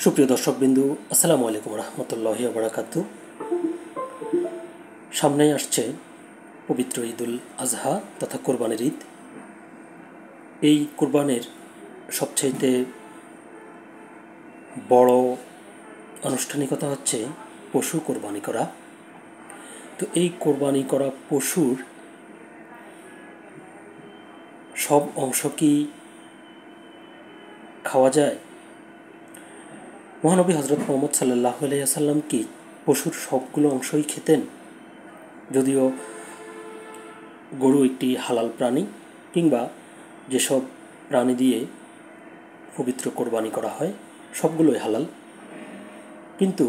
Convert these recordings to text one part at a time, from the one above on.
সুপ্রিয় দর্শকবিন্দু, আসসালামু আলাইকুম রহমতুল্লাহি ওয়া বারাকাতুহু। সামনেই আসছে পবিত্র ঈদুল আজহা তথা কোরবানির ঈদ। এই কোরবানির সবচাইতে বড় আনুষ্ঠানিকতা হচ্ছে পশু কোরবানি করা। তো এই কোরবানি করা পশুর সব অংশ কি খাওয়া যায়? মহানবী হজরত মুহাম্মদ সাল্লাল্লাহু আলাইহি ওয়াসাল্লাম কি পশুর সবগুলো অংশই খেতেন? যদিও গরু একটি হালাল প্রাণী, কিংবা যেসব প্রাণী দিয়ে পবিত্র কোরবানি করা হয় সবগুলোই হালাল, কিন্তু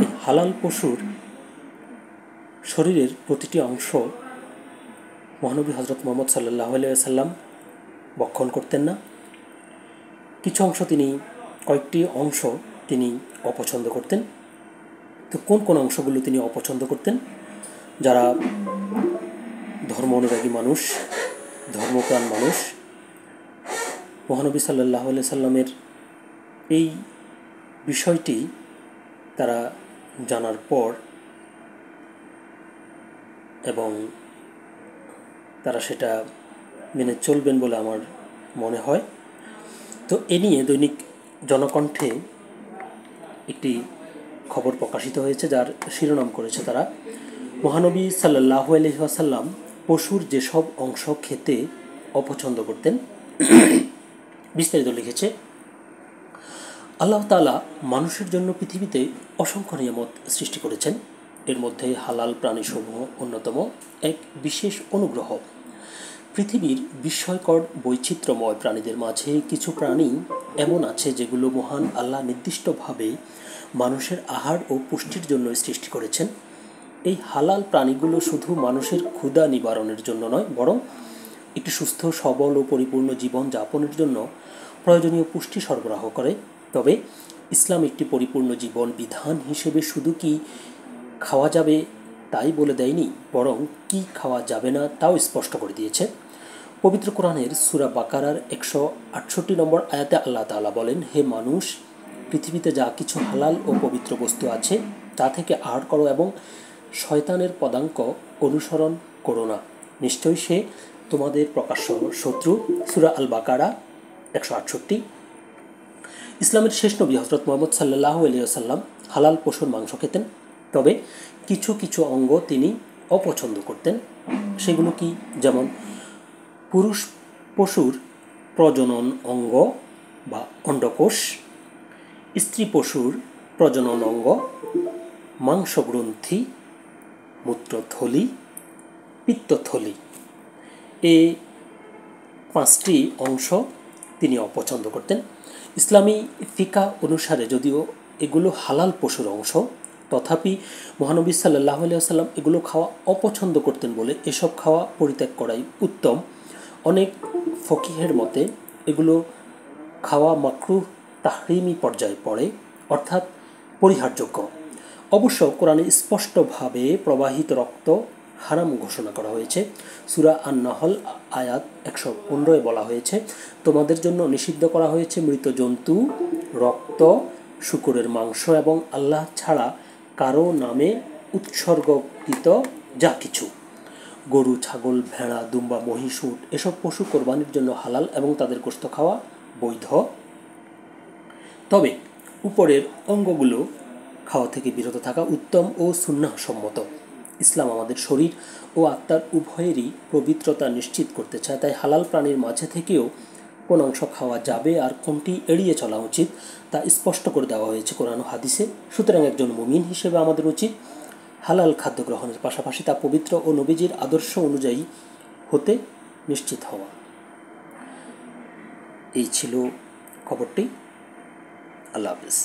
এই হালাল পশুর শরীরের প্রতিটি অংশ মহানবী হজরত মুহাম্মদ সাল্লাল্লাহু আলাইহি ওয়াসাল্লাম ভক্ষণ করতেন না। কিছু অংশ কয়েকটি অংশ তিনি অপছন্দ করতেন। তো কোন কোন অংশগুলো তিনি অপছন্দ করতেন? যারা ধর্ম অনুরাগী মানুষ, ধর্মপ্রাণ মানুষ, মহানবী সাল্লাল্লাহু আলাইহি সাল্লামের এই বিষয়টি তারা জানার পর এবং তারা সেটা মেনে চলবেন বলে আমার মনে হয়। তো এ নিয়ে দৈনিক জনকণ্ঠে একটি খবর প্রকাশিত হয়েছে, যার শিরোনাম করেছে তারা, মহানবী সাল্লাল্লাহু আলাইহি ওয়াসাল্লাম পশুর যেসব অংশ খেতে অপছন্দ করতেন। বিস্তারিত লিখেছে, আল্লাহ তাআলা মানুষের জন্য পৃথিবীতে অসংখ্য নিয়ামত সৃষ্টি করেছেন। এর মধ্যে হালাল প্রাণীসমূহ অন্যতম এক বিশেষ অনুগ্রহ। পৃথিবীর বিস্ময়কর বৈচিত্র্যময় প্রাণীদের মাঝে কিছু প্রাণী এমন আছে যেগুলো মহান আল্লাহ নির্দিষ্টভাবে মানুষের আহার ও পুষ্টির জন্য সৃষ্টি করেছেন। এই হালাল প্রাণীগুলো শুধু মানুষের ক্ষুধা নিবারণের জন্য নয়, বরং একটি সুস্থ, সবল ও পরিপূর্ণ জীবন যাপনের জন্য প্রয়োজনীয় পুষ্টি সরবরাহ করে। তবে ইসলাম একটি পরিপূর্ণ জীবন বিধান হিসেবে শুধু কি খাওয়া যাবে তাই বলে দেয়নি, বরং কি খাওয়া যাবে না তাও স্পষ্ট করে দিয়েছে। পবিত্র কোরআনের সূরা বাকারার 168 নম্বর আয়াতে আল্লাহ তাআলা বলেন, হে মানুষ, পৃথিবীতে যা কিছু হালাল ও পবিত্র বস্তু আছে তা থেকে আহার করো এবং শয়তানের পদাঙ্ক অনুসরণ করো না, নিশ্চয়ই সে তোমাদের প্রকাশ্য শত্রু। সূরা আল বাকারা 168। ইসলামের শেষ নবী হজরত মুহাম্মদ সাল্লাল্লাহু আলাইহি ওয়াসাল্লাম হালাল পশুর মাংস খেতেন, তবে কিছু কিছু অঙ্গ তিনি অপছন্দ করতেন। সেগুলো কি? যেমন পুরুষ পশুর প্রজনন অঙ্গ বা অন্ডকোষ, স্ত্রী পশুর প্রজনন অঙ্গ, মাংসগ্রন্থি, মূত্রথলি, পিত্তথলি, এই 5টি অংশ তিনি অপছন্দ করতেন। ইসলামী ফিকাহ অনুসারে যদিও এগুলো হালাল পশুর অংশ, তথাপি মহানবী সাল্লাল্লাহু আলাইহি ওয়াসাল্লাম এগুলো খাওয়া অপছন্দ করতেন বলে এসব খাওয়া পরিত্যাগ করাই উত্তম। অনেক ফকিহের মতে এগুলো খাওয়া মাকরুহ তাহরিমি পর্যায়ে পড়ে, অর্থাৎ পরিহারযোগ্য। অবশ্য কোরআনে স্পষ্টভাবে প্রবাহিত রক্ত হারাম ঘোষণা করা হয়েছে। সূরা আন-নাহল আয়াত 115 বলা হয়েছে, তোমাদের জন্য নিষিদ্ধ করা হয়েছে মৃত জন্তু, রক্ত, শূকরের মাংস এবং আল্লাহ ছাড়া কারো নামে উৎসর্গকৃত যা কিছু। গরু, ছাগল, ভেড়া, দুম্বা, মহিষ, উট এসব পশু কোরবানির জন্য হালাল এবং তাদের গোশত খাওয়া বৈধ। তবে উপরের অঙ্গগুলো খাওয়া থেকে বিরত থাকা উত্তম ও সুন্নাহ সম্মত। ইসলাম আমাদের শরীর ও আত্মার উভয়েরই পবিত্রতা নিশ্চিত করতে চায়, তাই হালাল প্রাণীর মাঝে থেকেও কোন অংশ খাওয়া যাবে আর কোনটি এড়িয়ে চলা উচিত তা স্পষ্ট করে দেওয়া হয়েছে কোরআন ও হাদিসে। সুতরাং একজন মুমিন হিসেবে আমাদের উচিত হালাল খাদ্য গ্রহণের পাশাপাশি তা পবিত্র ও নবীজির আদর্শ অনুযায়ী হতে নিশ্চিত হওয়া। এই ছিল খবরটি। আল্লাহ হাফেজ।